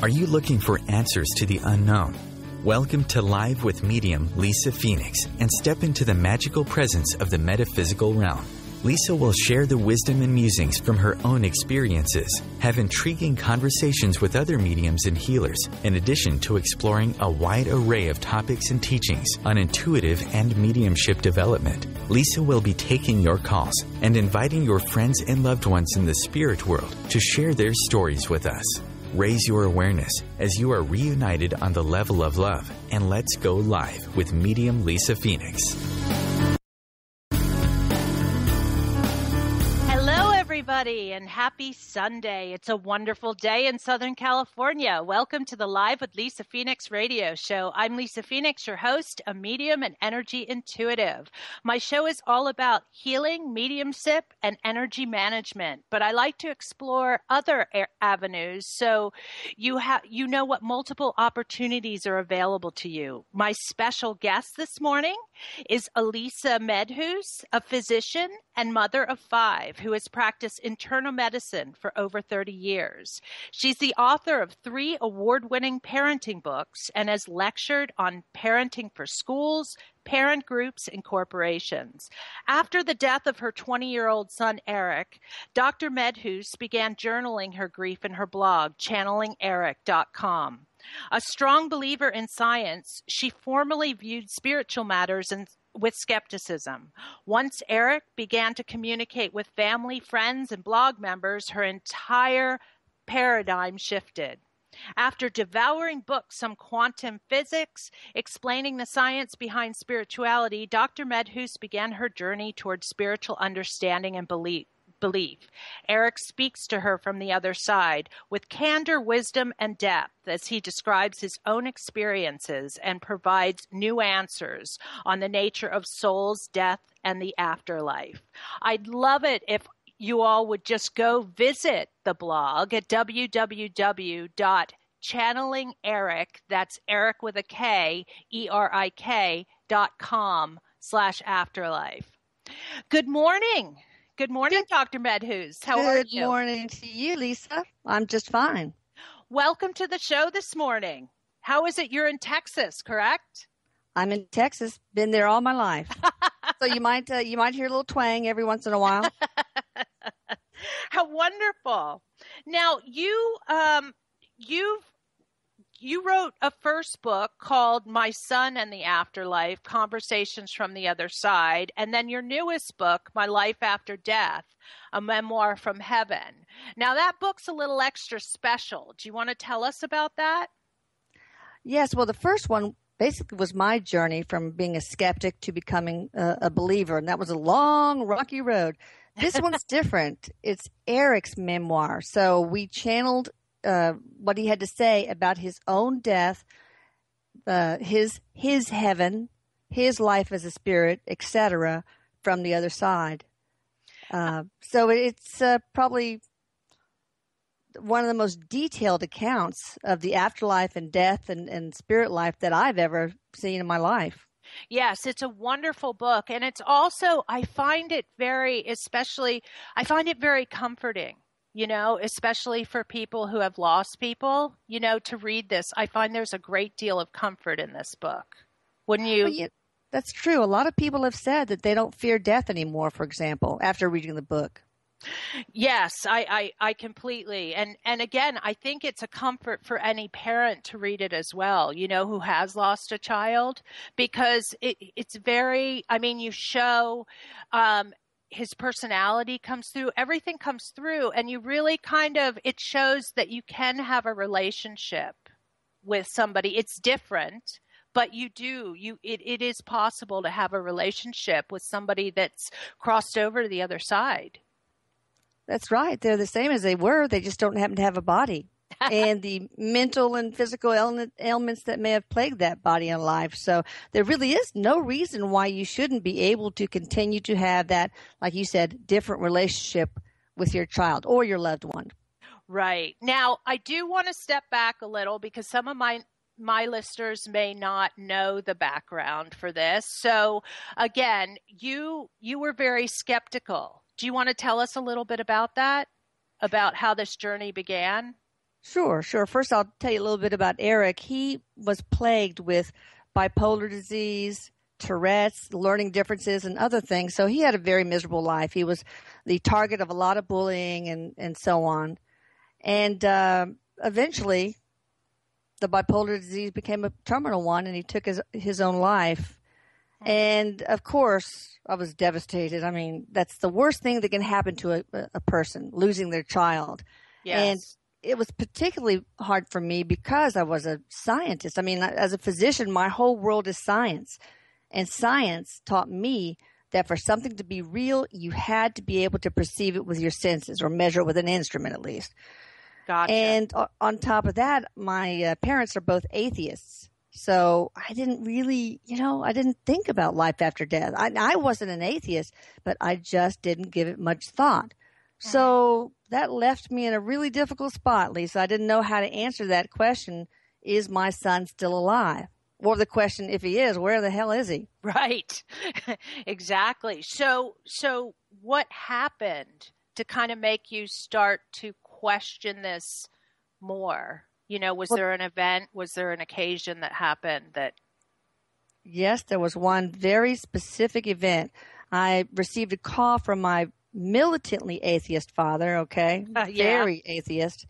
Are you looking for answers to the unknown? Welcome to Live with medium Lisa Phoenix and step into the magical presence of the metaphysical realm. Lisa will share the wisdom and musings from her own experiences, have intriguing conversations with other mediums and healers, in addition to exploring a wide array of topics and teachings on intuitive and mediumship development. Lisa will be taking your calls and inviting your friends and loved ones in the spirit world to share their stories with us. Raise your awareness as you are reunited on the level of love, and let's go live with medium Lisa Phoenix. Everybody, and happy Sunday. It's a wonderful day in Southern California. Welcome to the Live with Lisa Phoenix radio show. I'm Lisa Phoenix, your host, a medium and energy intuitive. My show is all about healing, mediumship, and energy management, but I like to explore other avenues so you know what multiple opportunities are available to you. My special guest this morning is Elisa Medhus, a physician and mother of 5 who has practiced internal medicine for over 30 years. She's the author of 3 award-winning parenting books and has lectured on parenting for schools, parent groups, and corporations. After the death of her 20-year-old son, Eric, Dr. Medhus began journaling her grief in her blog, channelingerik.com. A strong believer in science, she formerly viewed spiritual matters with skepticism. Once Eric began to communicate with family, friends, and blog members, her entire paradigm shifted. After devouring books on quantum physics, explaining the science behind spirituality, Dr. Medhus began her journey towards spiritual understanding and belief. Eric speaks to her from the other side with candor, wisdom, and depth as he describes his own experiences and provides new answers on the nature of souls, death, and the afterlife. I'd love it if you all would just go visit the blog at www.channelingerik, that's Eric with a K, ERIK.com/afterlife. Good morning. Good morning, Dr. Medhus. How are you? Good morning to you, Lisa. I'm just fine. Welcome to the show this morning. How is it? You're in Texas, correct? I'm in Texas. Been there all my life. So you might hear a little twang every once in a while. How wonderful! Now you wrote a first book called My Son and the Afterlife, Conversations from the Other Side, and then your newest book, My Life After Death, a memoir from heaven. Now that book's a little extra special. Do you want to tell us about that? Yes, well, the first one basically was my journey from being a skeptic to becoming a believer, and that was a long, rocky road. This one's different. It's Eric's memoir, so we channeled what he had to say about his own death, his heaven, his life as a spirit, etc., from the other side. So it's probably one of the most detailed accounts of the afterlife and death and spirit life that I've ever seen in my life. Yes, it's a wonderful book. And it's also, I find it very comforting. You know, especially for people who have lost people, you know, to read this. I find there's a great deal of comfort in this book. Wouldn't you? Well, yeah, that's true. A lot of people have said that they don't fear death anymore, for example, after reading the book. Yes, I completely. And again, I think it's a comfort for any parent to read it as well, you know, who has lost a child, because it's very, I mean, you show, his personality comes through, everything comes through, and you really it shows that you can have a relationship with somebody. It's different, but it is possible to have a relationship with somebody that's crossed over to the other side. That's right. They're the same as they were. They just don't happen to have a body. And the mental and physical ailments that may have plagued that body and life. So there really is no reason why you shouldn't be able to continue to have that, like you said, different relationship with your child or your loved one. Right. Now, I do want to step back a little because some of my listeners may not know the background for this. So again, you were very skeptical. Do you want to tell us a little bit about that, about how this journey began? Sure, sure. First, I'll tell you a little bit about Eric. He was plagued with bipolar disease, Tourette's, learning differences, and other things. So he had a very miserable life. He was the target of a lot of bullying and so on. And eventually, the bipolar disease became a terminal one, and he took his own life. And, of course, I was devastated. I mean, that's the worst thing that can happen to a person, losing their child. Yes. And it was particularly hard for me because I was a scientist. I mean, as a physician, my whole world is science. And science taught me that for something to be real, you had to be able to perceive it with your senses or measure it with an instrument at least. Gotcha. And on top of that, my parents are both atheists. So I didn't really, I didn't think about life after death. I wasn't an atheist, but I just didn't give it much thought. So that left me in a really difficult spot, Lisa. I didn't know how to answer that question, is my son still alive? Or the question, if he is, where the hell is he? Right. Exactly. So what happened to kind of make you start to question this more? Was there an event? Was there an occasion that happened that? Yes, there was one very specific event. I received a call from my militantly atheist father, okay? Very atheist.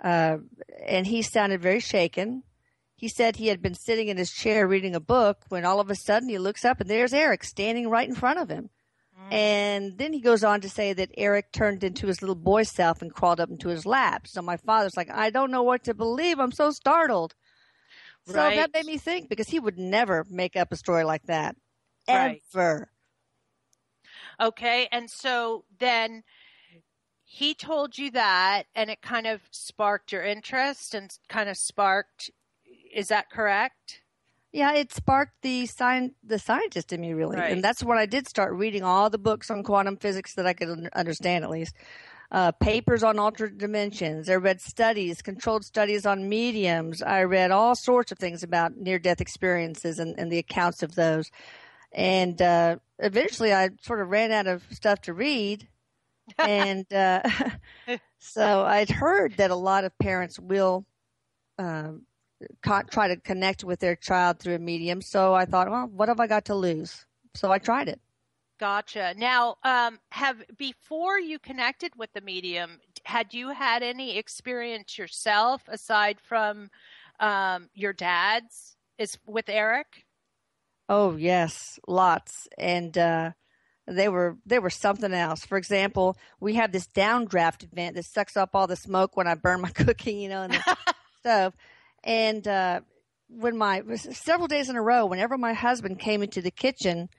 And he sounded very shaken. He said he had been sitting in his chair reading a book when all of a sudden he looks up and there's Eric standing right in front of him. And then he goes on to say that Eric turned into his little boy self and crawled up into his lap. So my father's like, I don't know what to believe. I'm so startled. So that made me think, because he would never make up a story like that. Ever. Okay. And so then he told you that, and it kind of sparked your interest and kind of sparked, is that correct? Yeah, it sparked the scientist in me, really. Right. And that's when I did start reading all the books on quantum physics that I could understand, at least. Papers on alternate dimensions. I read studies, controlled studies on mediums. I read all sorts of things about near-death experiences and the accounts of those. And eventually I sort of ran out of stuff to read. And so I'd heard that a lot of parents will try to connect with their child through a medium. So I thought, well, what have I got to lose? So I tried it. Gotcha. Now, before you connected with the medium, had you had any experience yourself aside from your dad's with Eric? Oh, yes, lots. And they were something else. For example, we have this downdraft event that sucks up all the smoke when I burn my cooking, in the stove. And several days in a row, whenever my husband came into the kitchen,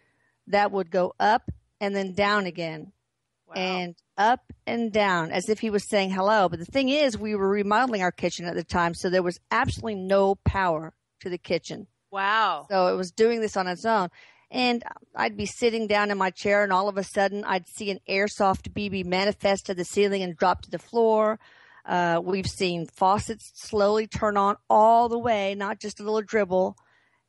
that would go up and then down again. Wow. And up and down, as if he was saying hello. But the thing is, we were remodeling our kitchen at the time, so there was absolutely no power to the kitchen. Wow. So it was doing this on its own. And I'd be sitting down in my chair, and all of a sudden, I'd see an airsoft BB manifest to the ceiling and drop to the floor. We've seen faucets slowly turn on all the way, not just a little dribble.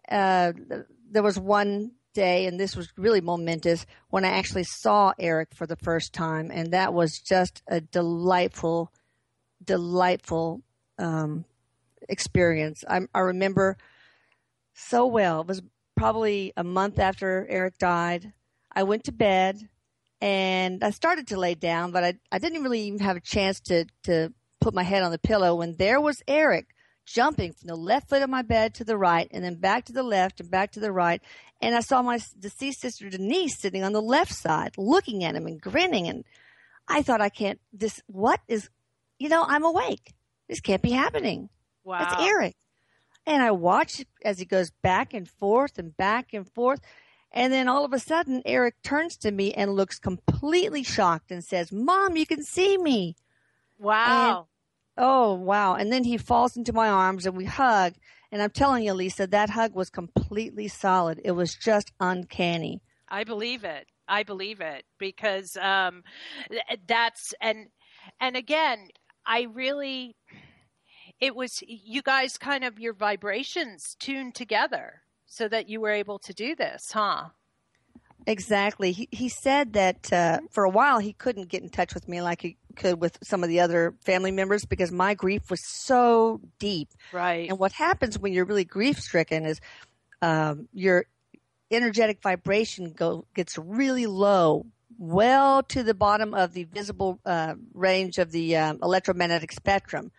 There was one day, and this was really momentous, when I actually saw Eric for the first time, and that was just a delightful experience. I remember so well. It was probably a month after Eric died. I went to bed, and I started to lay down, but I didn't really even have a chance to put my head on the pillow when there was Eric jumping from the left foot of my bed to the right, and then back to the left and back to the right. And I saw my deceased sister Denise sitting on the left side, looking at him and grinning. And I thought, I'm awake. This can't be happening. Wow. That's Eric. And I watched as he goes back and forth and back and forth. And then all of a sudden, Eric turns to me and looks completely shocked and says, Mom, you can see me. Wow. Oh, wow. And then he falls into my arms and we hug. And I'm telling you, Lisa, that hug was completely solid. It was just uncanny. I believe it because that's, and again, it was you guys kind of, your vibrations tuned together so that you were able to do this, huh? Exactly. He said that for a while he couldn't get in touch with me like he could with some of the other family members because my grief was so deep. Right. And what happens when you're really grief stricken is your energetic vibration gets really low, well to the bottom of the visible range of the electromagnetic spectrum.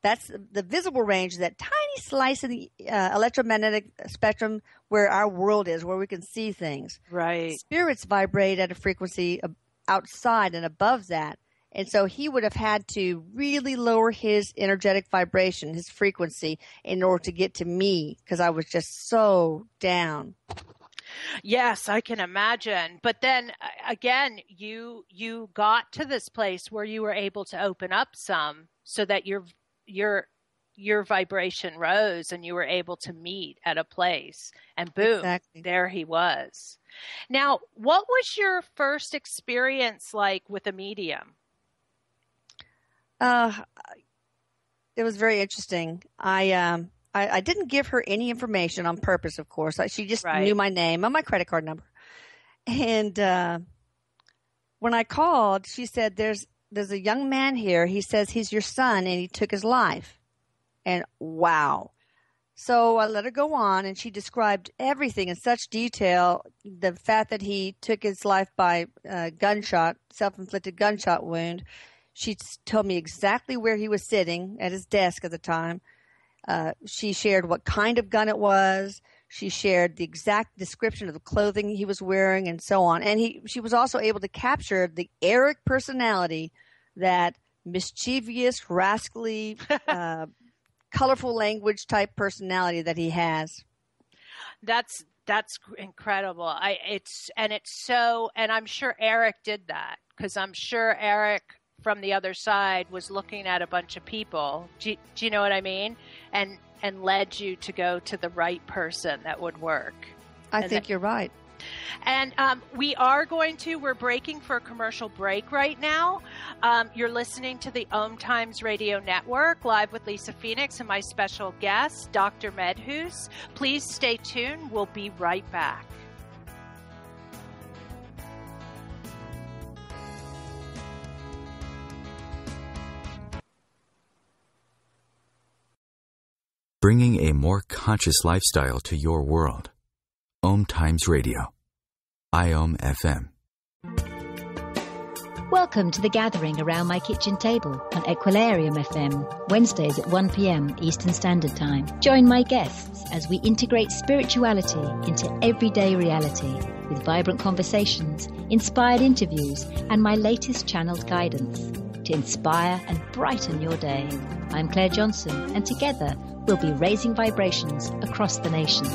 That's the visible range, that tiny slice of the electromagnetic spectrum where our world is, where we can see things. Right. Spirits vibrate at a frequency outside and above that. And so he would have had to really lower his energetic vibration, his frequency, in order to get to me because I was just so down. Yes, I can imagine. But then again, you got to this place where you were able to open up some so that your vibration rose and you were able to meet at a place, and boom, Exactly. There he was. Now, what was your first experience like with a medium? It was very interesting. I didn't give her any information on purpose, of course. She just knew my name and my credit card number. And when I called, she said, there's a young man here. He says he's your son and he took his life. And wow. So I let her go on, and she described everything in such detail. The fact that he took his life by gunshot, self-inflicted gunshot wound. She told me exactly where he was sitting at his desk at the time. She shared what kind of gun it was. She shared the exact description of the clothing he was wearing and so on. And she was also able to capture the Eric personality, that mischievous, rascally, colorful language type personality that he has. That's incredible. And I'm sure Eric did that, because I'm sure Eric from the other side was looking at a bunch of people. Do you know what I mean? And led you to go to the right person that would work. I think you're right. And we're breaking for a commercial break right now. You're listening to the OMTimes Radio Network, live with Lisa Phoenix and my special guest, Dr. Medhus. Please stay tuned. We'll be right back. Bringing a more conscious lifestyle to your world. OMTimes Radio. IOM FM. Welcome to The Gathering Around My Kitchen Table on Equilarium FM, Wednesdays at 1 p.m. Eastern Standard Time. Join my guests as we integrate spirituality into everyday reality with vibrant conversations, inspired interviews, and my latest channeled guidance to inspire and brighten your day. I'm Claire Johnson, and together we'll be raising vibrations across the nations.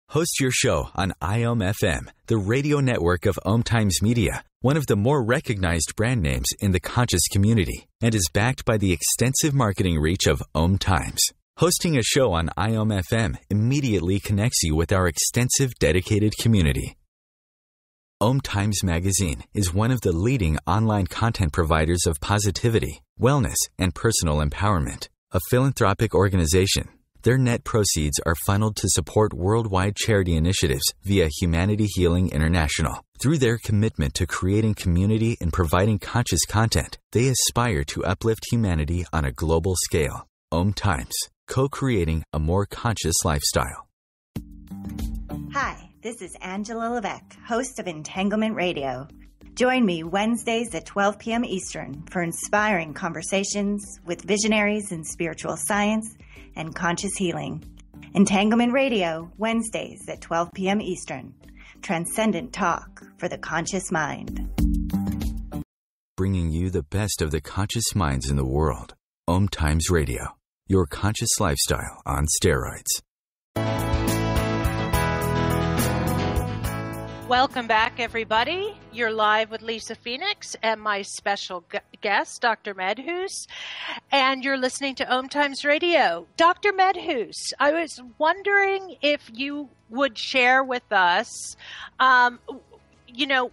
Host your show on IOM FM, the radio network of OMTimes Media, one of the more recognized brand names in the conscious community, and is backed by the extensive marketing reach of OMTimes. Hosting a show on IOM FM immediately connects you with our extensive dedicated community. OMTimes Magazine is one of the leading online content providers of positivity, wellness, and personal empowerment. A philanthropic organization, their net proceeds are funneled to support worldwide charity initiatives via Humanity Healing International. Through their commitment to creating community and providing conscious content, they aspire to uplift humanity on a global scale. OMTimes, co-creating a more conscious lifestyle. Hi, this is Angela Levesque, host of Entanglement Radio. Join me Wednesdays at 12 p.m. Eastern for inspiring conversations with visionaries in spiritual science and conscious healing. Entanglement Radio, Wednesdays at 12 p.m. Eastern. Transcendent talk for the conscious mind. Bringing you the best of the conscious minds in the world. OMTimes Radio, your conscious lifestyle on steroids. Welcome back, everybody. You're live with Lisa Phoenix and my special guest, Dr. Medhus, and you're listening to OMTimes Radio. Dr. Medhus, I was wondering if you would share with us,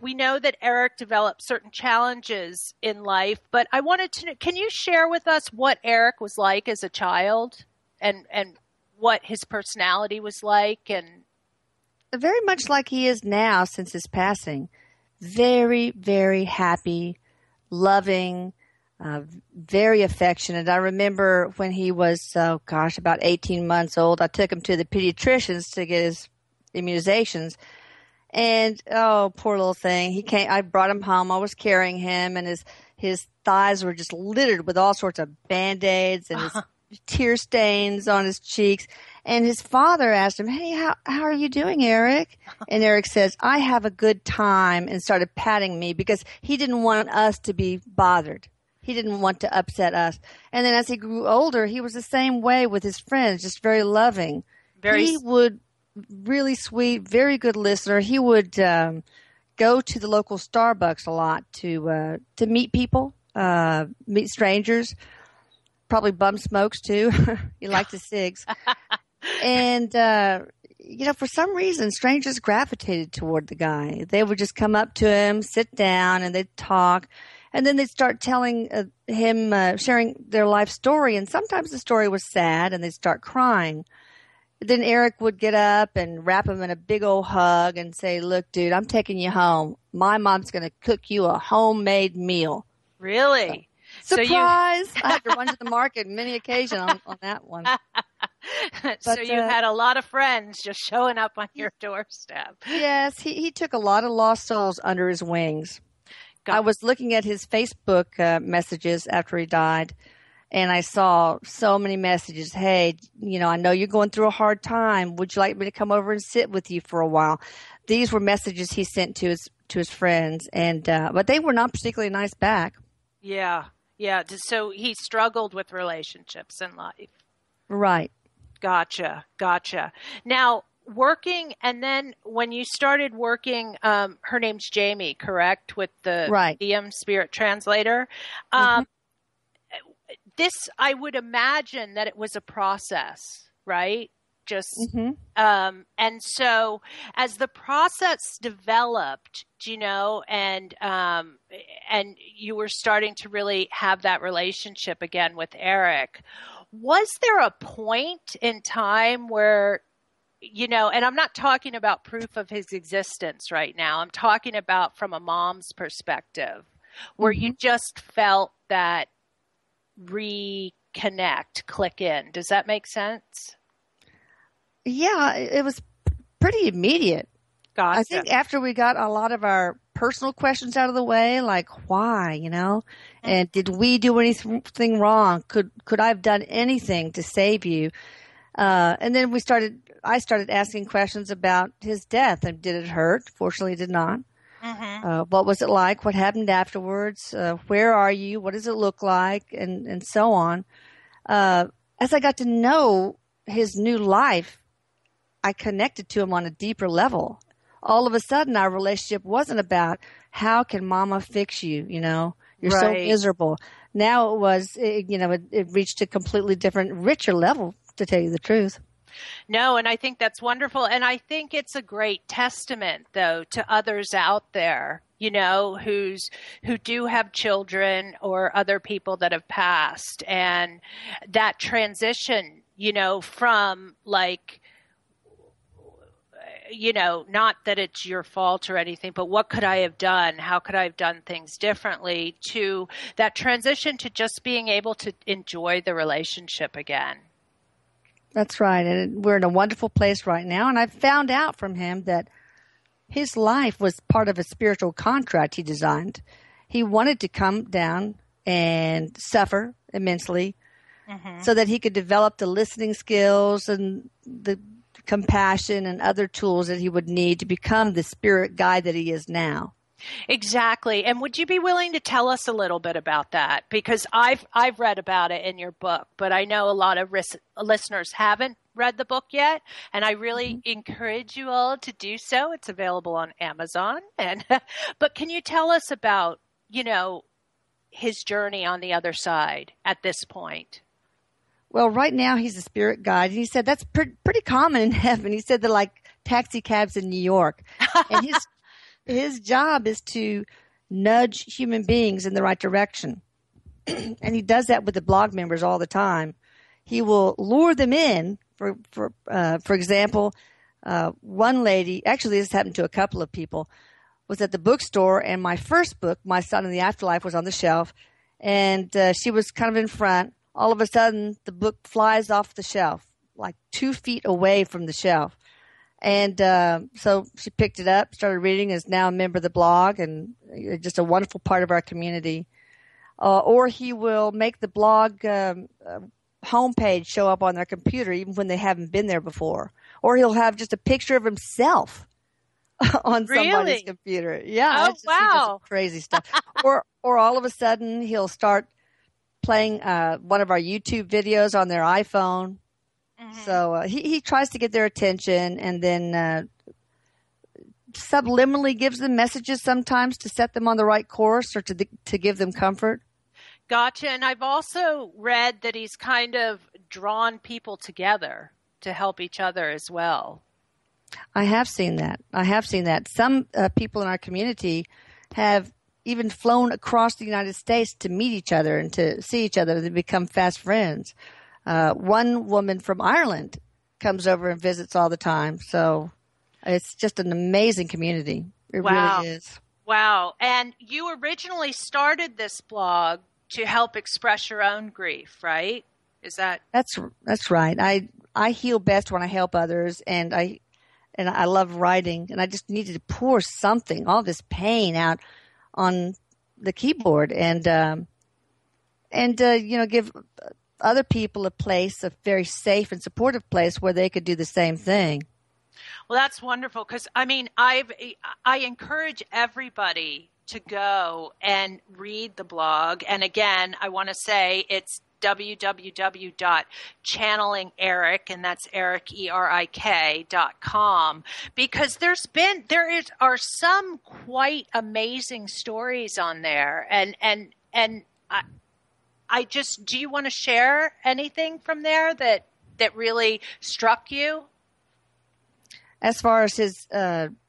we know that Eric developed certain challenges in life, but I wanted to know, can you share with us what Eric was like as a child and what his personality was like? And very much like he is now since his passing. Very, very happy, loving, very affectionate. I remember when he was, about 18 months old, I took him to the pediatricians to get his immunizations. And, oh, poor little thing. I brought him home. I was carrying him, and his thighs were just littered with all sorts of Band-Aids and his tear stains on his cheeks. And his father asked him, "Hey, how are you doing, Eric?" And Eric says, "I have a good time," and started patting me because he didn't want us to be bothered. He didn't want to upset us. And then as he grew older, he was the same way with his friends, just very loving. He would, really sweet, very good listener. He would go to the local Starbucks a lot to meet people, meet strangers, probably bum smokes too. He liked his cigs. And, for some reason, strangers gravitated toward the guy. They would just come up to him, sit down, and they'd talk. And then they'd start telling him, sharing their life story. And sometimes the story was sad, and they'd start crying. Then Eric would get up and wrap him in a big old hug and say, "Look, dude, I'm taking you home. My mom's going to cook you a homemade meal." Really? Surprise! I had to run to the market many occasions on that one. So you had a lot of friends just showing up on your doorstep. Yes, he took a lot of lost souls under his wings. I was looking at his Facebook messages after he died, and I saw so many messages. "Hey, I know you're going through a hard time. Would you like me to come over and sit with you for a while?" These were messages he sent to his friends, and but they were not particularly nice back. Yeah. So he struggled with relationships in life. Right. Gotcha. Now, working, and then when you started working, her name's Jamie, correct? With the DM Spirit Translator. This, I would imagine that it was a process, right? And so as the process developed, and you were starting to really have that relationship again with Eric, was there a point in time where, and I'm not talking about proof of his existence right now. I'm talking about from a mom's perspective, where you just felt that reconnect, click in. Does that make sense? Yeah, it was pretty immediate. Gotcha. I think after we got a lot of our personal questions out of the way, like why, and did we do anything wrong? Could I have done anything to save you? And then I started asking questions about his death. And did it hurt? Fortunately, it did not. What was it like? What happened afterwards? Where are you? What does it look like? And so on. As I got to know his new life, I connected to him on a deeper level. All of a sudden, our relationship wasn't about how can Mama fix you? You're so miserable. Now it was, it reached a completely different, richer level, to tell you the truth. No, and I think that's wonderful. And I think it's a great testament, though, to others out there, who do have children or other people that have passed. And that transition, from like, not that it's your fault or anything, but what could I have done? How could I have done things differently? To that transition to just being able to enjoy the relationship again. That's right. And we're in a wonderful place right now. And I found out from him that his life was part of a spiritual contract he designed. He wanted to come down and suffer immensely so that he could develop the listening skills and the compassion and other tools that he would need to become the spirit guide that he is now. Exactly. And would you be willing to tell us a little bit about that? Because I've read about it in your book, but I know a lot of listeners haven't read the book yet, and I really encourage you all to do so. It's available on Amazon. But can you tell us about, his journey on the other side at this point? Well, right now he's a spirit guide. And he said that's pretty common in heaven. He said they're like taxi cabs in New York. And his job is to nudge human beings in the right direction. And he does that with the blog members all the time. He will lure them in For example, one lady, actually this happened to a couple of people, was at the bookstore, and my first book, My Son in the Afterlife, was on the shelf, and she was kind of in front. All of a sudden, the book flies off the shelf, like 2 feet away from the shelf. And so she picked it up, started reading, is now a member of the blog, and just a wonderful part of our community. Or he will make the blog homepage show up on their computer, even when they haven't been there before. Or he'll have just a picture of himself on somebody's computer. Yeah. Oh, wow. Crazy stuff. or all of a sudden he'll start playing one of our YouTube videos on their iPhone. Mm-hmm. So he tries to get their attention, and then subliminally gives them messages sometimes to set them on the right course or to give them comfort. Gotcha. And I've also read that he's kind of drawn people together to help each other as well. I have seen that. Some people in our community have even flown across the United States to meet each other and to see each other, and they become fast friends. One woman from Ireland comes over and visits all the time. So it's just an amazing community. It really is. Wow. And you originally started this blog to help express your own grief, right? Is that? That's right. I heal best when I help others, and I love writing, and I just needed to pour something, all this pain out on the keyboard, and give other people a place, a very safe and supportive place where they could do the same thing. Well, that's wonderful, because I encourage everybody to go and read the blog. And again, I want to say it's www.channelingeric, and that's Eric, ERIK.com, because there are some quite amazing stories on there. And I just, do you want to share anything from there that really struck you? As far as his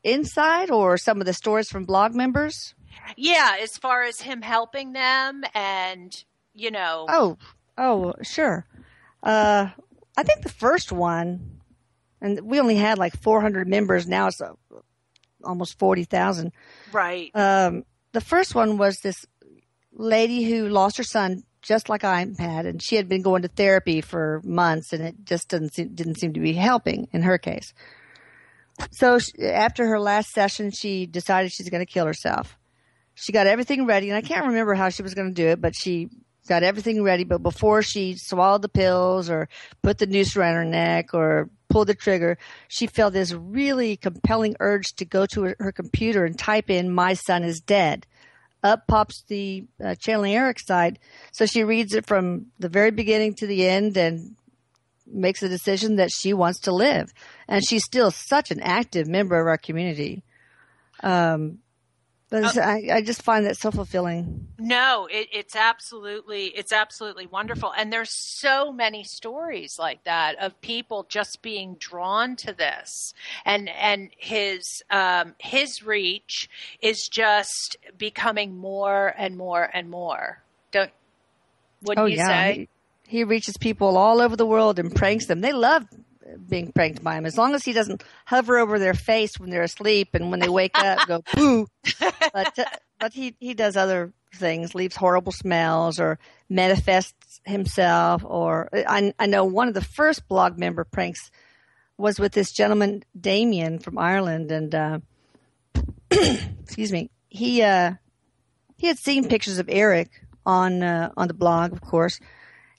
insight, or some of the stories from blog members? Yeah, as far as him helping them, and, Oh, sure. I think the first one, and we only had like 400 members. Now it's almost 40,000. Right. The first one was this lady who lost her son just like I had, and she had been going to therapy for months, and it just didn't seem to be helping in her case. So after her last session, she decided she's going to kill herself. She got everything ready, and I can't remember how she was going to do it, but she got everything ready. But before she swallowed the pills or put the noose around her neck or pulled the trigger, she felt this really compelling urge to go to her computer and type in, "My son is dead." Up pops the Channeling Eric site. So she reads it from the very beginning to the end and makes a decision that she wants to live. And she's still such an active member of our community. But I just find that so fulfilling. No, it's absolutely wonderful. And there's so many stories like that of people just being drawn to this, and his reach is just becoming more and more and more. Wouldn't you say? He reaches people all over the world and pranks them. They love being pranked by him, as long as he doesn't hover over their face when they're asleep and when they wake up go boo. But he does other things, leaves horrible smells or manifests himself. Or I know one of the first blog member pranks was with this gentleman Damien from Ireland, and excuse me, he had seen pictures of Eric on the blog, of course,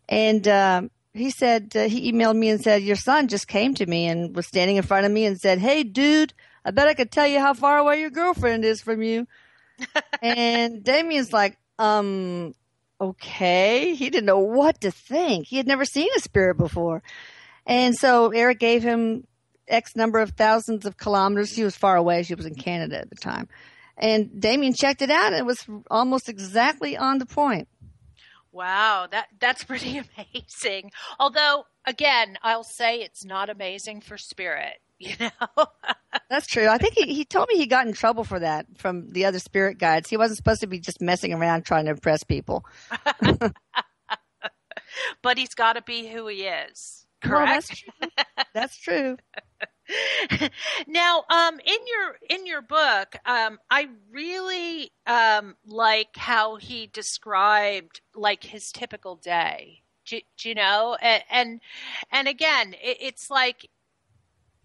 and he said, he emailed me and said, "Your son just came to me and was standing in front of me and said, 'Hey, dude, I bet I could tell you how far away your girlfriend is from you.'" And Damien's like, okay. He didn't know what to think. He had never seen a spirit before. And so Eric gave him X number of thousands of kilometers. He was far away. She was in Canada at the time. And Damien checked it out, and it was almost exactly on the point. Wow, that's pretty amazing. Although, again, I'll say it's not amazing for spirit, That's true. I think he told me he got in trouble for that from the other spirit guides. He wasn't supposed to be just messing around trying to impress people. But he's got to be who he is. correct? Well, that's true. Now, in your book, I really like how he described like his typical day. Do you know? And again, it's like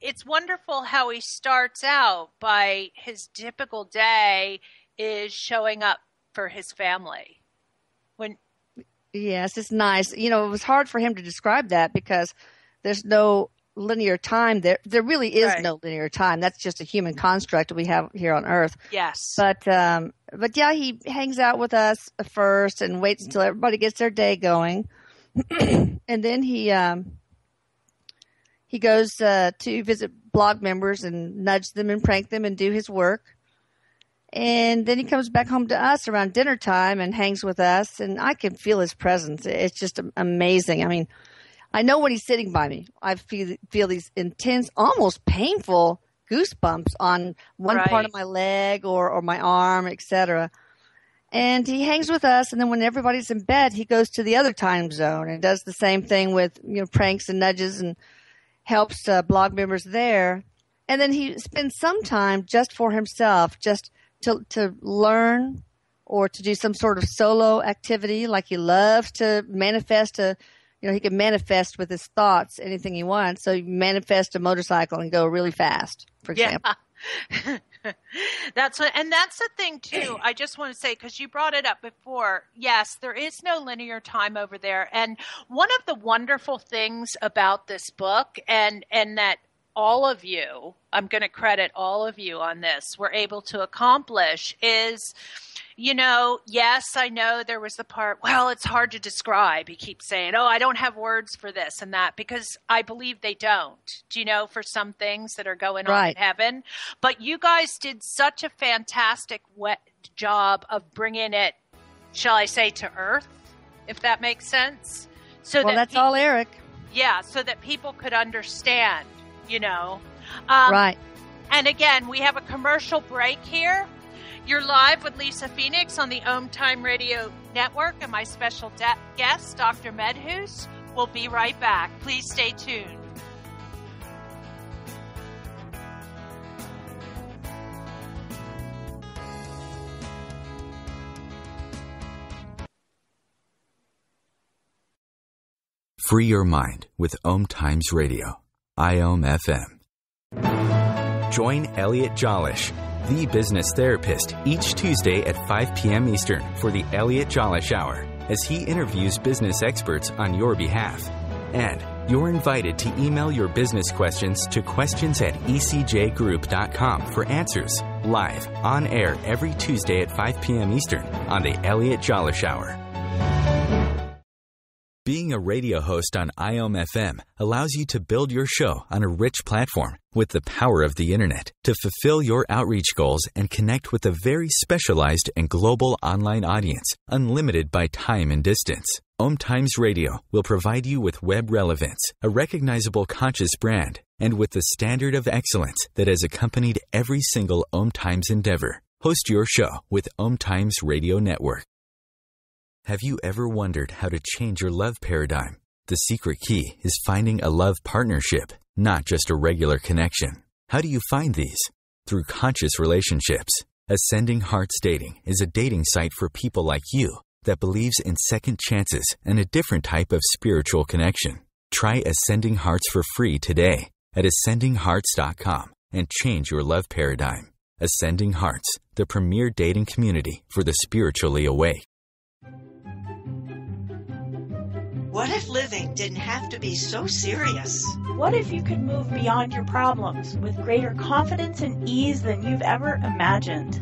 it's wonderful how he starts out by his typical day is showing up for his family. Yes, it's nice. You know, it was hard for him to describe that because there's no linear time there. There really is no linear time. That's just a human construct we have here on Earth. Yes. But yeah, he hangs out with us first and waits until everybody gets their day going, and then he goes to visit blog members and nudge them and prank them and do his work. And then he comes back home to us around dinner time and hangs with us, and I can feel his presence. It's just amazing. I mean, I know when he's sitting by me, I feel these intense, almost painful goosebumps on one part of my leg or my arm, etc. And he hangs with us, and then when everybody's in bed, he goes to the other time zone and does the same thing with pranks and nudges and helps blog members there. And then he spends some time just for himself, just to learn or to do some sort of solo activity. Like he loves to manifest he can manifest with his thoughts anything he wants. So you manifest a motorcycle and go really fast, for example. Yeah. That's the thing too. I just want to say, because you brought it up before, yes, there is no linear time over there. And one of the wonderful things about this book and that all of you, I'm going to credit all of you on this, were able to accomplish is, yes, I know there was the part, well, it's hard to describe. He keeps saying, I don't have words for this and that, because I believe they don't, for some things that are going on in heaven. But you guys did such a fantastic job of bringing it, shall I say, to earth, if that makes sense. That's all Eric. Yeah, so that people could understand. Right. And again, we have a commercial break here. You're live with Lisa Phoenix on the OMTime Radio Network, and my special guest, Dr. Medhus, will be right back. Please stay tuned. Free your mind with OMTimes Radio. IOM FM. Join Elliot Jolish, the business therapist, each Tuesday at 5 p.m. Eastern for the Elliot Jolish Hour, as he interviews business experts on your behalf. And you're invited to email your business questions to questions@ecjgroup.com for answers, live, on air every Tuesday at 5 p.m. Eastern on the Elliot Jolish Hour. Being a radio host on IOM FM allows you to build your show on a rich platform with the power of the internet to fulfill your outreach goals and connect with a very specialized and global online audience, unlimited by time and distance. OMTimes Radio will provide you with web relevance, a recognizable conscious brand, and with the standard of excellence that has accompanied every single OMTimes endeavor. Host your show with OMTimes Radio Network. Have you ever wondered how to change your love paradigm? The secret key is finding a love partnership, not just a regular connection. How do you find these? Through conscious relationships. Ascending Hearts Dating is a dating site for people like you that believes in second chances and a different type of spiritual connection. Try Ascending Hearts for free today at ascendinghearts.com and change your love paradigm. Ascending Hearts, the premier dating community for the spiritually awake. What if living didn't have to be so serious? What if you could move beyond your problems with greater confidence and ease than you've ever imagined?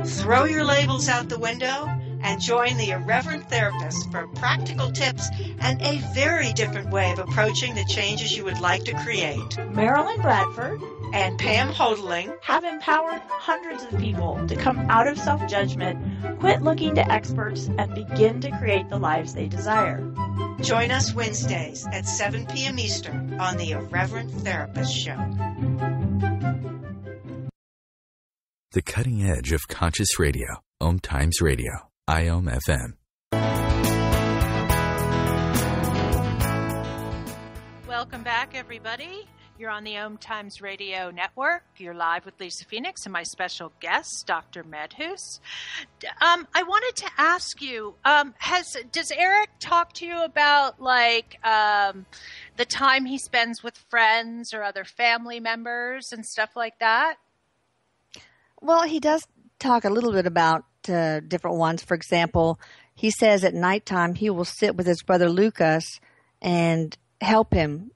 Throw your labels out the window and join the Irreverent Therapist for practical tips and a very different way of approaching the changes you would like to create. Marilyn Bradford and Pam Hodling have empowered hundreds of people to come out of self-judgment, quit looking to experts, and begin to create the lives they desire. Join us Wednesdays at 7 p.m. Eastern on the Irreverent Therapist Show. The cutting edge of conscious radio. OMTimes Radio. IOM FM. welcome back, everybody. You're on the OMTimes Radio Network. You're live with Lisa Phoenix and my special guest, Dr. Medhus. I wanted to ask you, does Eric talk to you about the time he spends with friends or other family members and stuff like that? Well, he does talk a little bit about different ones. For example, he says at nighttime he will sit with his brother Lucas and help him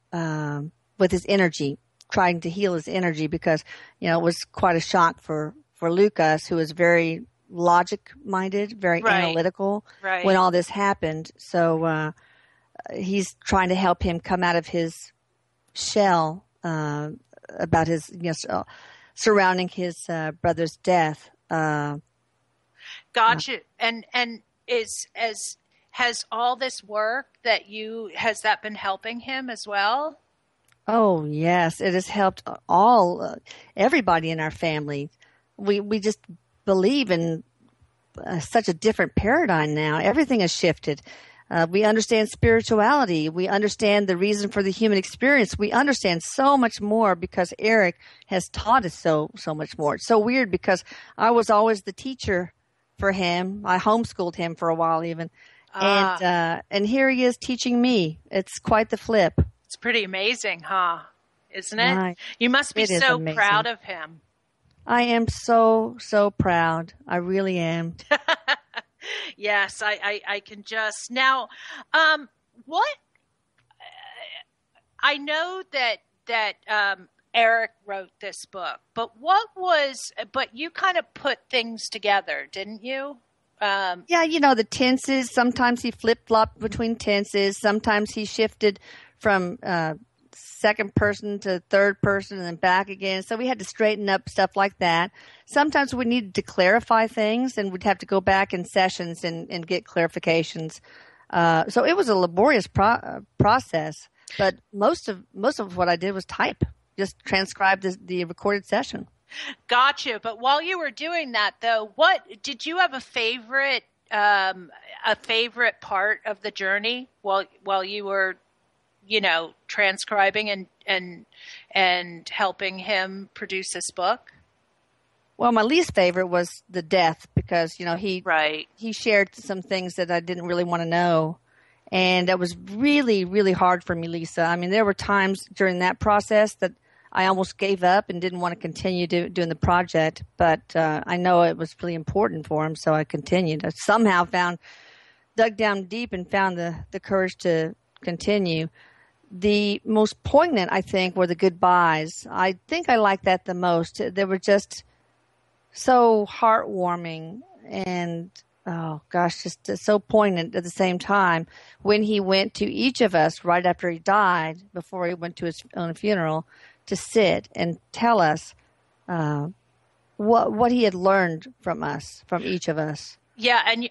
with his energy, trying to heal his energy because, it was quite a shock for Lucas, who was very logic-minded, very analytical when all this happened. So he's trying to help him come out of his shell about his, surrounding his brother's death. Gotcha. And has all this work has that been helping him as well? Oh, yes. It has helped everybody in our family. We just believe in such a different paradigm now. Everything has shifted. We understand spirituality. We understand the reason for the human experience. We understand so much more because Eric has taught us so much more. It's so weird because I was always the teacher for him. I homeschooled him for a while even. And here he is teaching me. It's quite the flip. It's pretty amazing, huh? Isn't it? Right. You must be so proud of him. I am so proud. I really am. Yes, I can just now. What I know that Eric wrote this book, but you kind of put things together, didn't you? Yeah, the tenses. Sometimes he flip-flopped between tenses. Sometimes he shifted from second person to third person and then back again. So we had to straighten up stuff like that. Sometimes we needed to clarify things, and we'd have to go back in sessions and get clarifications. So it was a laborious process. But most of what I did was type, just transcribe the recorded session. Gotcha. But while you were doing that, though, what did you have a favorite part of the journey while you were, transcribing and helping him produce this book? Well, my least favorite was the death because, he shared some things that I didn't really want to know. And that was really, really hard for me, Lisa. I mean, there were times during that process that I almost gave up and didn't want to continue doing the project, but I know it was really important for him, so I continued. I somehow dug down deep and found the courage to continue. The most poignant, I think, were the goodbyes. I think I liked that the most. They were just so heartwarming and, oh gosh, just so poignant at the same time. When he went to each of us right after he died, before he went to his own funeral, to sit and tell us what he had learned from us, from each of us. Yeah, and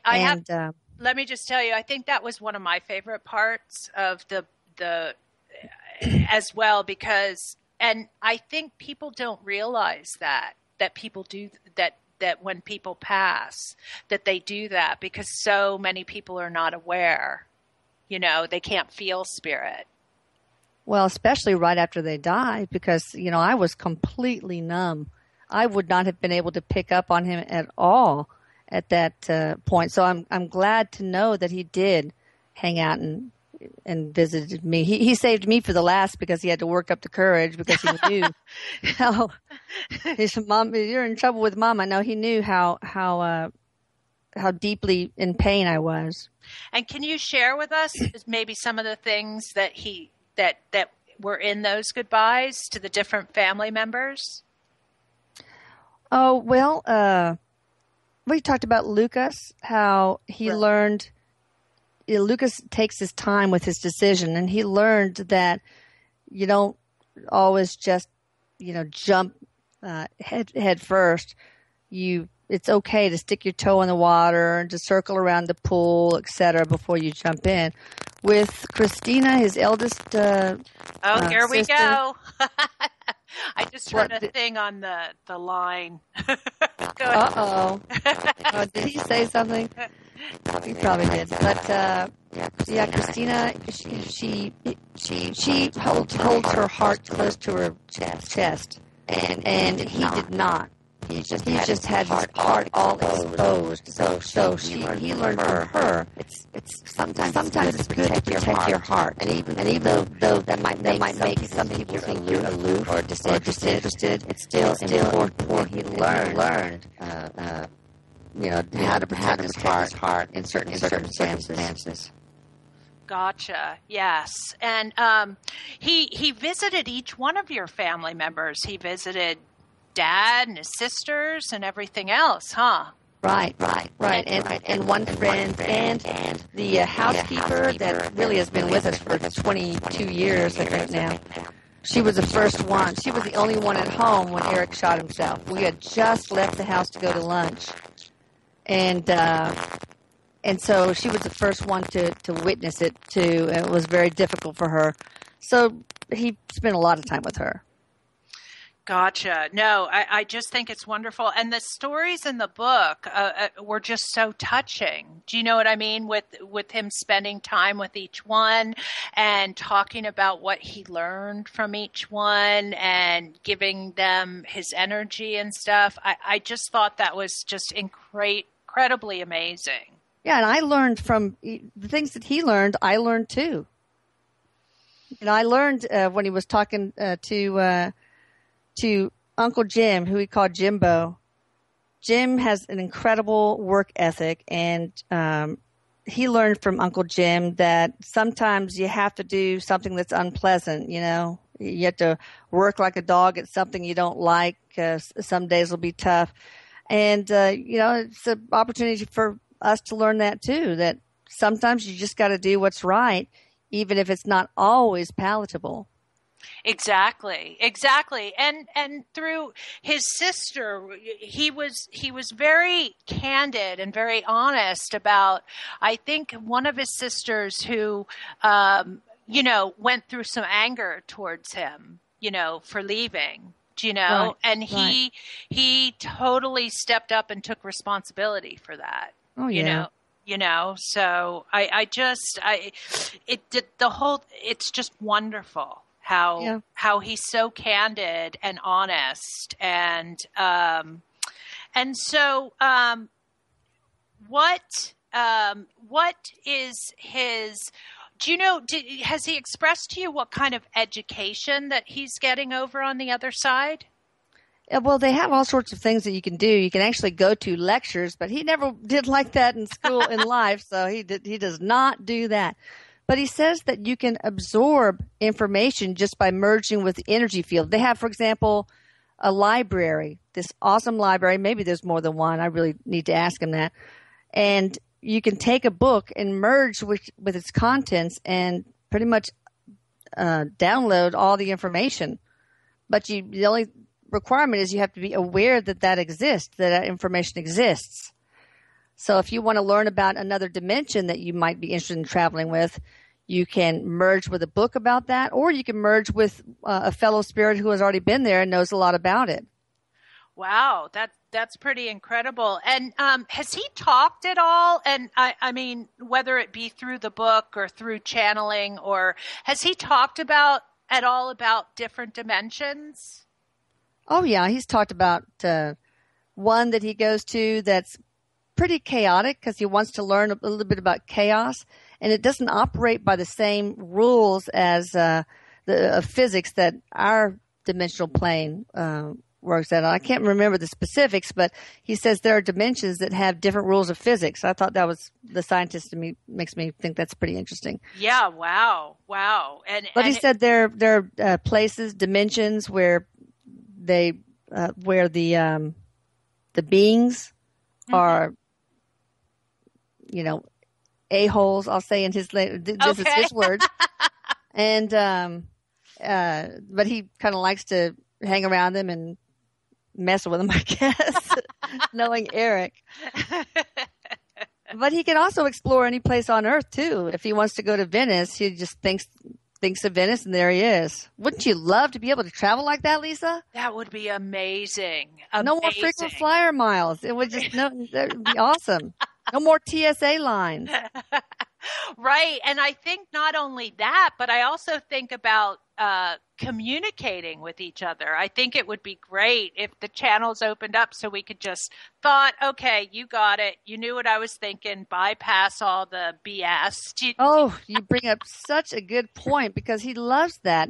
let me just tell you, I think that was one of my favorite parts of the as well, because, and I think people don't realize that people do that when people pass, that they do that because so many people are not aware. They can't feel spirit. Well, especially right after they die, because, I was completely numb. I would not have been able to pick up on him at all at that point. So I'm glad to know that he did hang out and visited me. He saved me for the last because he had to work up the courage because he knew how he said, "Mom, you're in trouble with Mama." No, he knew how deeply in pain I was. And can you share with us maybe some of the things that that were in those goodbyes to the different family members? Oh, well, we talked about Lucas, how he learned, Lucas takes his time with his decision, and he learned that you don't always just, jump head first. It's okay to stick your toe in the water and to circle around the pool, etc., before you jump in. With Christina, his eldest here we sister, go. I just heard a thing on the line. Uh-oh. Did he say something? He probably did. But yeah, Christina, she holds her heart close to her chest, and he did not. He just had his heart all exposed. So he learned from her. It's sometimes it's good to protect your heart, and even though that might make some people think you're aloof or disinterested, it's still important. He learned how to protect his heart in certain circumstances. Gotcha. Yes. And he visited each one of your family members. He visited Dad and his sisters and everything else, huh? Right. And one friend and the housekeeper that really has been with us for 22 years, I think now. She was the first one. She was the only one at home when Eric shot himself. We had just left the house to go to lunch. And so she was the first one to witness it, too. And it was very difficult for her. So he spent a lot of time with her. Gotcha. No, I just think it's wonderful. And the stories in the book were just so touching. Do you know what I mean? With him spending time with each one and talking about what he learned from each one and giving them his energy and stuff. I just thought that was just incredibly amazing. Yeah, and I learned from the things that he learned, I learned too. I learned when he was talking to Uncle Jim, who he called Jimbo. Jim has an incredible work ethic, and he learned from Uncle Jim that sometimes you have to do something that's unpleasant, you know. You have to work like a dog at something you don't like. Some days will be tough. And, it's an opportunity for us to learn that too, that sometimes you just got to do what's right, even if it's not always palatable. Exactly. And through his sister, he was very candid and very honest about, I think, one of his sisters who, went through some anger towards him, for leaving, Right, and he totally stepped up and took responsibility for that. Oh, yeah. So it's just wonderful. How he's so candid and honest, and so what is his? Do you know? Has he expressed to you what kind of education that he's getting over on the other side? Well, they have all sorts of things that you can do. You can actually go to lectures, but he never did like that in school in life, so he does not do that. But he says that you can absorb information just by merging with the energy field. They have, for example, a library, this awesome library. Maybe there's more than one. I really need to ask him that. And you can take a book and merge with its contents and pretty much download all the information. But the only requirement is you have to be aware that exists, that information exists. So if you want to learn about another dimension that you might be interested in traveling with, you can merge with a book about that, or you can merge with a fellow spirit who has already been there and knows a lot about it. Wow, that's pretty incredible. And has he talked at all? And I mean, whether it be through the book or through channeling, or has he talked at all about different dimensions? Oh, yeah. He's talked about one that he goes to that's pretty chaotic because he wants to learn a little bit about chaos, and it doesn't operate by the same rules as the physics that our dimensional plane works at. I can't remember the specifics, but he says there are dimensions that have different rules of physics. I thought that was the scientist to me, makes me think that's pretty interesting. Yeah, wow. But he said there are places, dimensions where where the beings are, a-holes, I'll say in his, this is his words. And, but he kind of likes to hang around them and mess with them, I guess, knowing Eric. But he can also explore any place on Earth too. If he wants to go to Venice, he just thinks of Venice, and there he is. Wouldn't you love to be able to travel like that, Lisa? That would be amazing. No more frequent flyer miles. It would just that would be awesome. No more TSA lines. Right. And I think not only that, but I also think about communicating with each other. I think it would be great if the channels opened up so we could just thought, okay, you got it. You knew what I was thinking. Bypass all the BS. You bring up such a good point, because he loves that.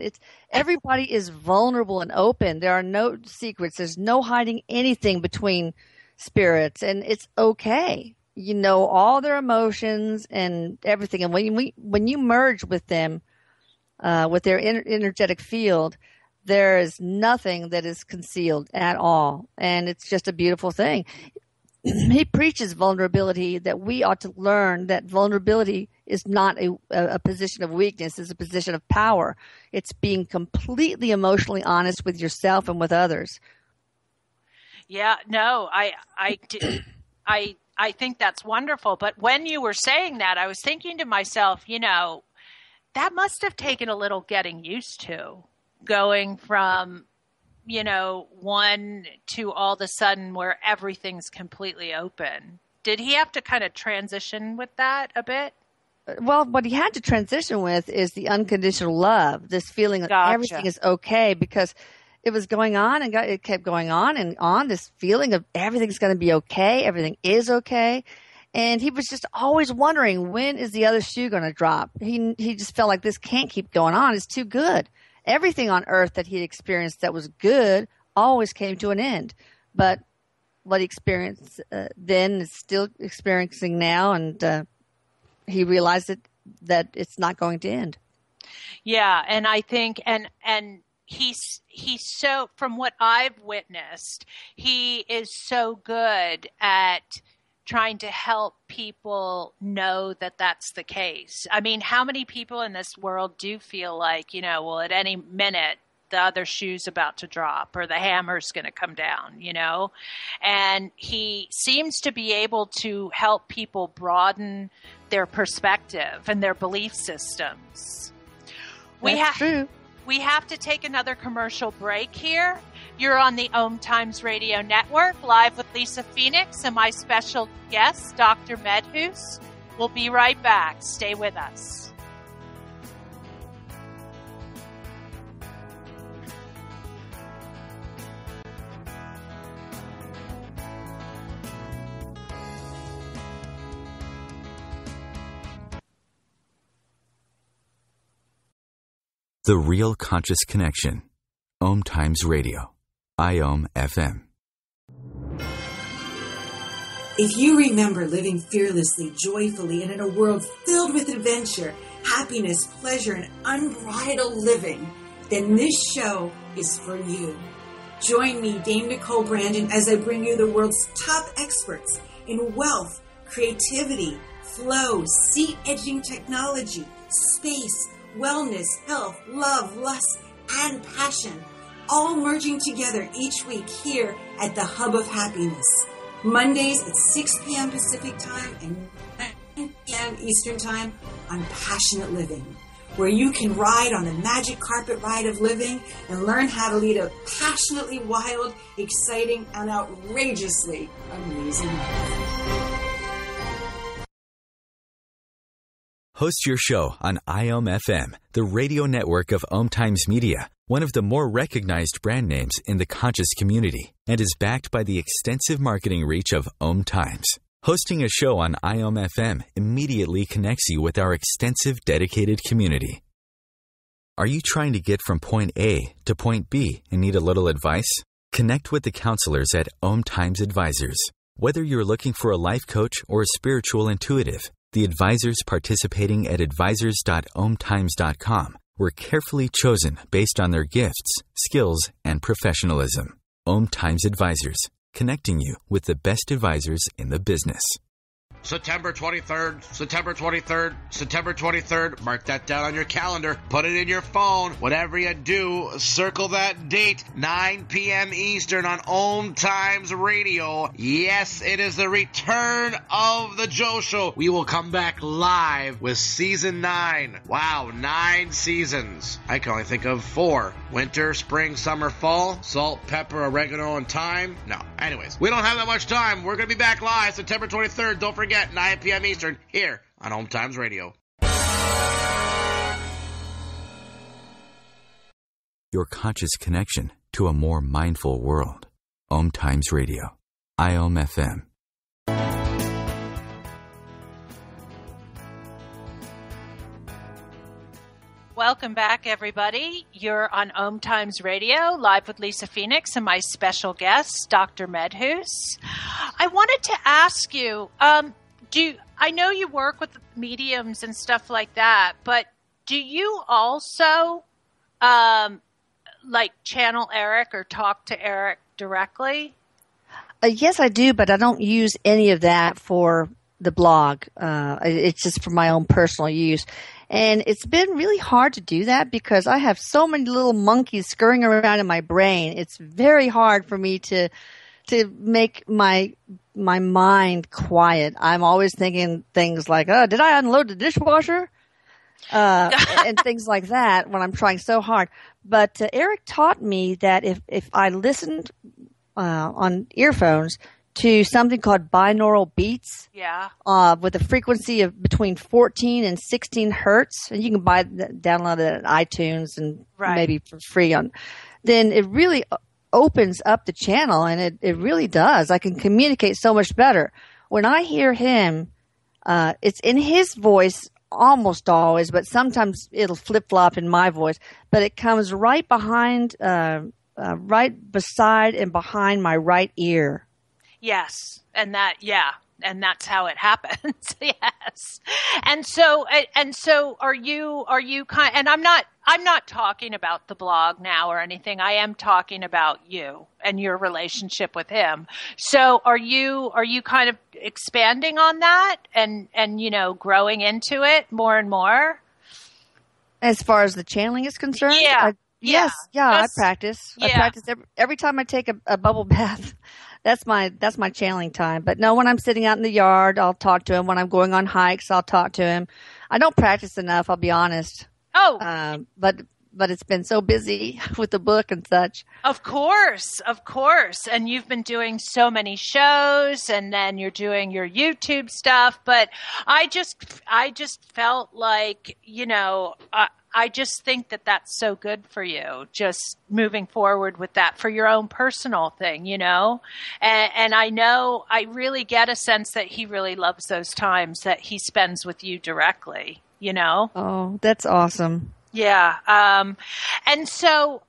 Everybody is vulnerable and open. There are no secrets. There's no hiding anything between spirits, and it's okay. You know all their emotions and everything. And when you merge with them, with their energetic field, there is nothing that is concealed at all. And it's just a beautiful thing. He preaches vulnerability, that we ought to learn that vulnerability is not a position of weakness. It's a position of power. It's being completely emotionally honest with yourself and with others. Yeah, no, I think that's wonderful. But when you were saying that, I was thinking to myself, that must have taken a little getting used to, going from, one to all of a sudden where everything's completely open. Did he have to kind of transition with that a bit? Well, what he had to transition with is the unconditional love, this feeling that everything is okay, because it was going on and it kept going on and on, this feeling of everything's going to be okay, everything is okay. And he was just always wondering, when is the other shoe going to drop? He just felt like this can't keep going on. It's too good. Everything on earth that he experienced that was good always came to an end. But what he experienced then is still experiencing now, and he realized that it's not going to end. Yeah, and I think and he's so, from what I've witnessed, he is so good at trying to help people know that that's the case. I mean, how many people in this world do feel like, well, at any minute the other shoe's about to drop or the hammer's going to come down, And he seems to be able to help people broaden their perspective and their belief systems. That's true. We have to take another commercial break here. You're on the OMTimes Radio Network, live with Lisa Phoenix and my special guest, Dr. Medhus. We'll be right back. Stay with us. The Real Conscious Connection. OMTimes Radio. IOM FM. If you remember living fearlessly, joyfully, and in a world filled with adventure, happiness, pleasure, and unbridled living, then this show is for you. Join me, Dame Nicole Brandon, as I bring you the world's top experts in wealth, creativity, flow, seat-edging technology, space, wellness, health, love, lust, and passion, all merging together each week here at the Hub of Happiness. Mondays at 6 p.m. Pacific Time and 9 p.m. Eastern Time on Passionate Living, where you can ride on the magic carpet ride of living and learn how to lead a passionately wild, exciting, and outrageously amazing life. Host your show on IOM FM, the radio network of OMTimes Media, one of the more recognized brand names in the conscious community, and is backed by the extensive marketing reach of OMTimes. Hosting a show on IOM FM immediately connects you with our extensive dedicated community. Are you trying to get from point A to point B and need a little advice? Connect with the counselors at OMTimes Advisors. Whether you're looking for a life coach or a spiritual intuitive, the advisors participating at advisors.omtimes.com were carefully chosen based on their gifts, skills, and professionalism. OMTimes Advisors, connecting you with the best advisors in the business. September 23rd, September 23rd, September 23rd. Mark that down on your calendar. Put it in your phone. Whatever you do, circle that date. 9 p.m. Eastern on OMTimes Radio. Yes, it is the return of the Joe Show. We will come back live with Season 9. Wow, 9 seasons. I can only think of 4. Winter, spring, summer, fall. Salt, pepper, oregano, and thyme. No. Anyways, we don't have that much time. We're going to be back live September 23rd. Don't forget. forget, 9 p.m. Eastern, here on OMTimes Radio. Your conscious connection to a more mindful world. OMTimes Radio. IOM FM. Welcome back, everybody. You're on OMTimes Radio, live with Lisa Phoenix and my special guest, Dr. Medhus. I wanted to ask you, I know you work with mediums and stuff like that, but do you also channel Eric or talk to Eric directly? Yes, I do, but I don't use any of that for the blog. It's just for my own personal use. And it's been really hard to do that because I have so many little monkeys scurrying around in my brain. It's very hard for me to make my mind quiet. I'm always thinking things like, oh, did I unload the dishwasher? And things like that when I'm trying so hard. But Eric taught me that if I listened on earphones to something called binaural beats, with a frequency of between 14 and 16 hertz, and you can download it at iTunes and maybe for free then it really opens up the channel, and it really does. I can communicate so much better. When I hear him, it's in his voice almost always, but sometimes it'll flip-flop in my voice, but it comes right behind, right beside and behind my right ear. Yes. And that's how it happens. Yes. And so are you kind, and I'm not talking about the blog now or anything. I am talking about you and your relationship with him. So are you kind of expanding on that and growing into it more and more? As far as the channeling is concerned? Yeah. I practice. I practice every time I take a bubble bath. That's my channeling time. But no, when I'm sitting out in the yard, I'll talk to him. When I'm going on hikes, I'll talk to him. I don't practice enough, I'll be honest. Oh. But it's been so busy with the book and such. Of course. And you've been doing so many shows, and then you're doing your YouTube stuff. But I just felt like, I just think that that's so good for you, just moving forward with that for your own personal thing, And I know, I really get a sense that he really loves those times that he spends with you directly, Oh, that's awesome. Yeah. And so,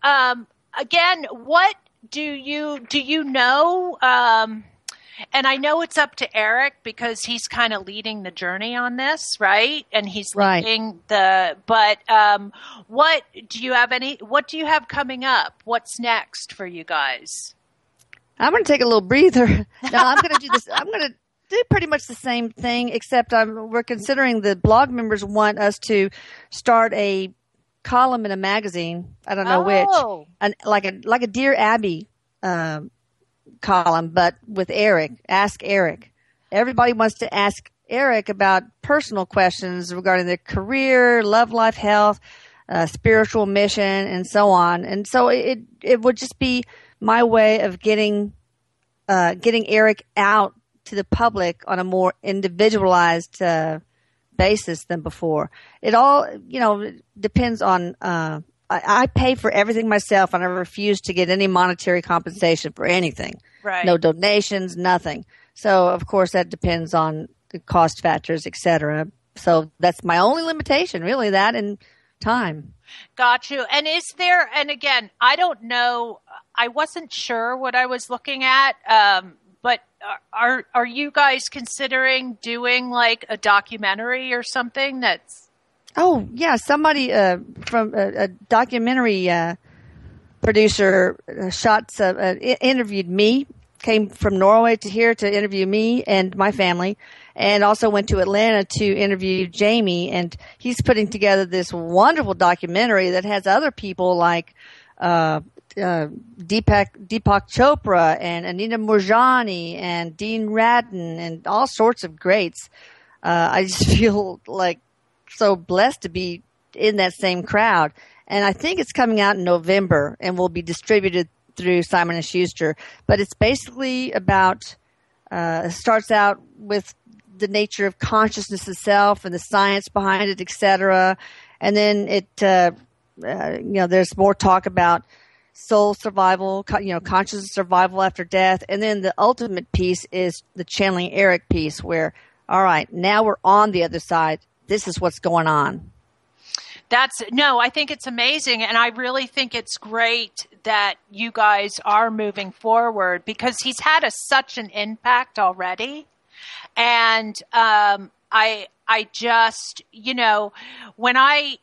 again, what do you know, and I know it's up to Eric because he's kind of leading the journey on this, right? And he's leading but what do you have coming up? What's next for you guys? I'm going to take a little breather. No, I'm going to do this. I'm going to do pretty much the same thing, except we're considering the blog members want us to start a column in a magazine. I don't know which, and like a Dear Abby, column, but with Eric. Ask Eric. Everybody wants to ask Eric about personal questions regarding their career, love life, health, spiritual mission, and so on. And so it would just be my way of getting Eric out to the public on a more individualized basis than before. It all, depends on. I pay for everything myself, and I refuse to get any monetary compensation for anything. Right. No donations, nothing. So, of course, that depends on the cost factors, et cetera. So that's my only limitation, really, that and time. Got you. And and again, I don't know, I wasn't sure what I was looking at, but are you guys considering doing like a documentary or something that's... Oh, yeah. Somebody from a documentary producer interviewed me, came from Norway to here to interview me and my family, and also went to Atlanta to interview Jamie. And he's putting together this wonderful documentary that has other people like Deepak Chopra and Anita Moorjani and Dean Radin and all sorts of greats. I just feel like so blessed to be in that same crowd. And I think it's coming out in November and will be distributed through Simon & Schuster. But it's basically about, starts out with the nature of consciousness itself and the science behind it, etc. And then there's more talk about soul survival, conscious survival after death. And then the ultimate piece is the channeling Eric piece where, all right, now we're on the other side. This is what's going on. I think it's amazing. And I really think it's great that you guys are moving forward because he's had such an impact already. And I just, when I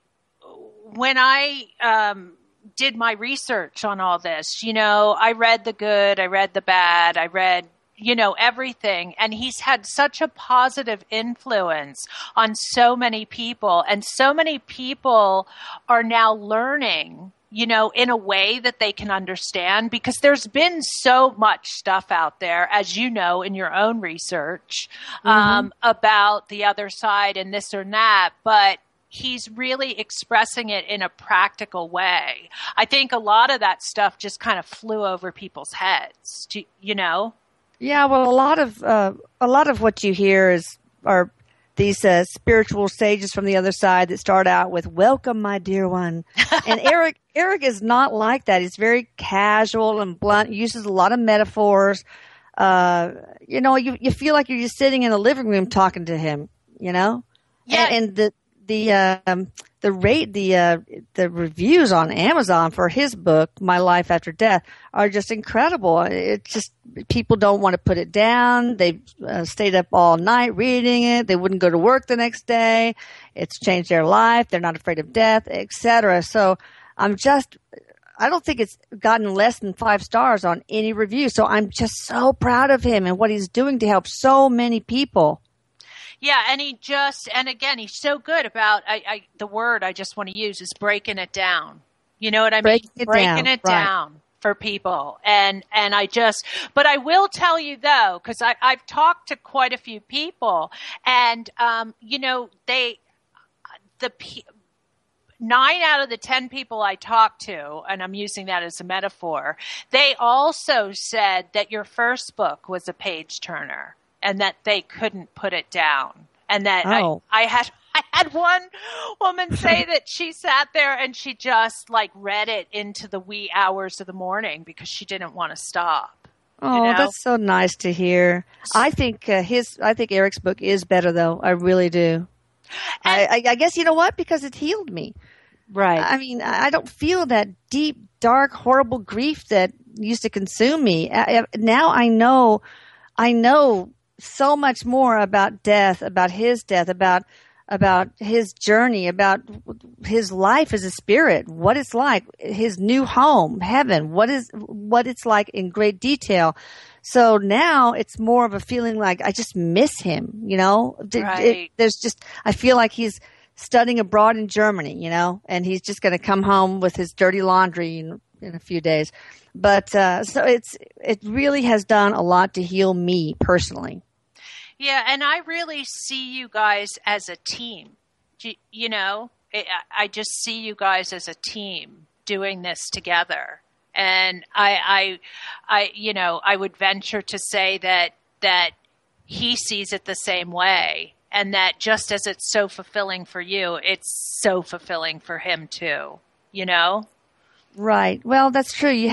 did my research on all this, I read the good, I read the bad, I read everything. And he's had such a positive influence on so many people. And so many people are now learning, in a way that they can understand because there's been so much stuff out there, as you know, in your own research, about the other side and this or that. But he's really expressing it in a practical way. I think a lot of that stuff just kind of flew over people's heads, Yeah, well, a lot of what you hear are these spiritual sages from the other side that start out with "Welcome, my dear one," and Eric is not like that. He's very casual and blunt. Uses a lot of metaphors. You feel like you're just sitting in a living room talking to him. Yeah. And the reviews on Amazon for his book, My Life After Death, are just incredible. It's just people don't want to put it down. They've stayed up all night reading it. They wouldn't go to work the next day. It's changed their life. They're not afraid of death, etc. So I don't think it's gotten less than 5 stars on any review. So I'm just so proud of him and what he's doing to help so many people. Yeah, and again, he's so good about, the word I just want to use is breaking it down. You know what I mean? Breaking it down for people. But I will tell you though, because I've talked to quite a few people and, 9 out of the 10 people I talked to, and I'm using that as a metaphor, they also said that your first book was a page turner. And that they couldn't put it down. And that I had one woman say that she sat there and she just read it into the wee hours of the morning because she didn't want to stop. Oh, that's so nice to hear. I think Eric's book is better though. I really do. I guess you know what? Because it healed me. Right. I mean, I don't feel that deep, dark, horrible grief that used to consume me. Now I know so much more about death, about his journey, about his life as a spirit, what it's like, his new home, heaven, what it's like in great detail. So now it's more of a feeling like I just miss him, Right. I feel like he's studying abroad in Germany, and he's just going to come home with his dirty laundry in a few days. But so it really has done a lot to heal me personally. Yeah, and I really see you guys as a team. I just see you guys as a team doing this together. And I would venture to say that he sees it the same way. And that just as it's so fulfilling for you, it's so fulfilling for him too, Right. Well, that's true.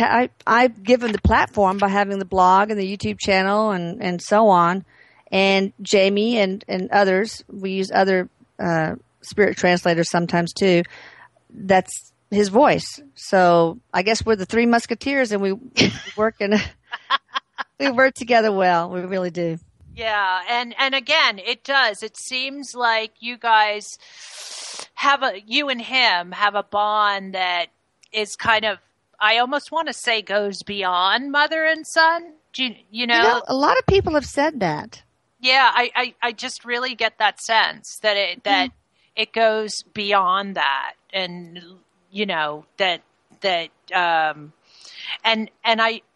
I've given the platform by having the blog and the YouTube channel and so on. And Jamie and others, we use other spirit translators sometimes too. That's his voice. So I guess we're the 3 musketeers and we work we work together well. We really do. Yeah. And again, it does. It seems like you guys you and him have a bond that is kind of, I almost want to say goes beyond mother and son. A lot of people have said that. Yeah, I just really get that sense that it goes beyond that, and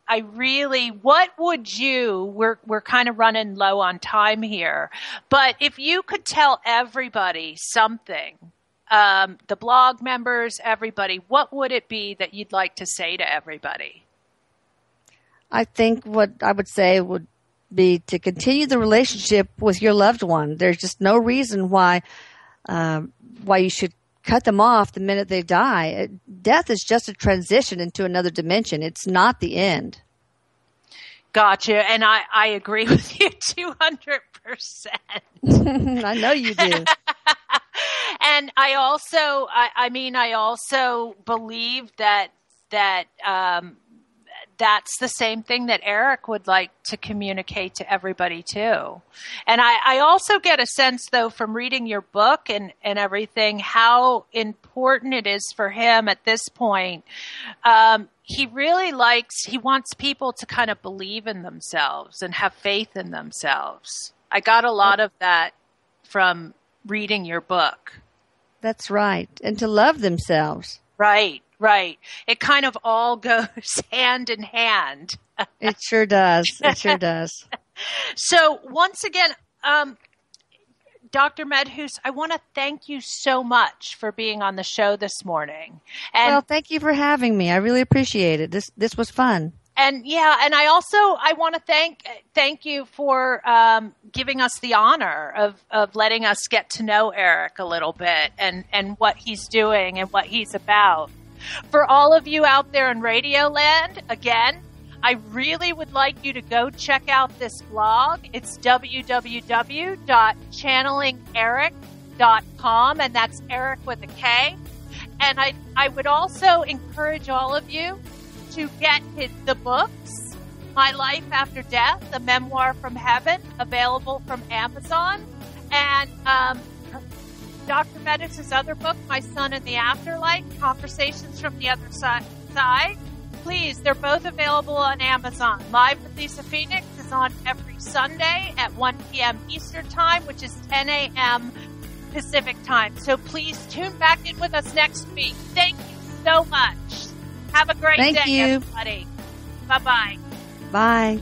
I really, what would you? We're kind of running low on time here, but if you could tell everybody something, the blog members, everybody, what would it be that you'd like to say to everybody? I think what I would say would be to continue the relationship with your loved one. There's just no reason why you should cut them off the minute they die. Death is just a transition into another dimension. It's not the end. Gotcha. And I agree with you 200%. I know you do. And I also believe that that's the same thing that Eric would like to communicate to everybody too. And I also get a sense, though, from reading your book and everything, how important it is for him at this point. He wants people to kind of believe in themselves and have faith in themselves. I got a lot of that from reading your book. That's right. And to love themselves. Right. It kind of all goes hand in hand. It sure does. It sure does. So once again, Dr. Medhus, I want to thank you so much for being on the show this morning. And, well, thank you for having me. I really appreciate it. This was fun. And I want to thank you for giving us the honor of letting us get to know Eric a little bit and what he's doing and what he's about. For all of you out there in Radio Land, again, I really would like you to go check out this blog. It's www.channelingeric.com, and that's Eric with a K. And I would also encourage all of you to get the books, My Life After Death, The Memoir from Heaven, available from Amazon. And Dr. Medhus' other book, My Son in the Afterlife, Conversations from the Other Side. Please, they're both available on Amazon. Live with Lisa Phoenix is on every Sunday at 1 p.m. Eastern Time, which is 10 a.m. Pacific Time. So please tune back in with us next week. Thank you so much. Have a great day, everybody. Bye-bye. Bye.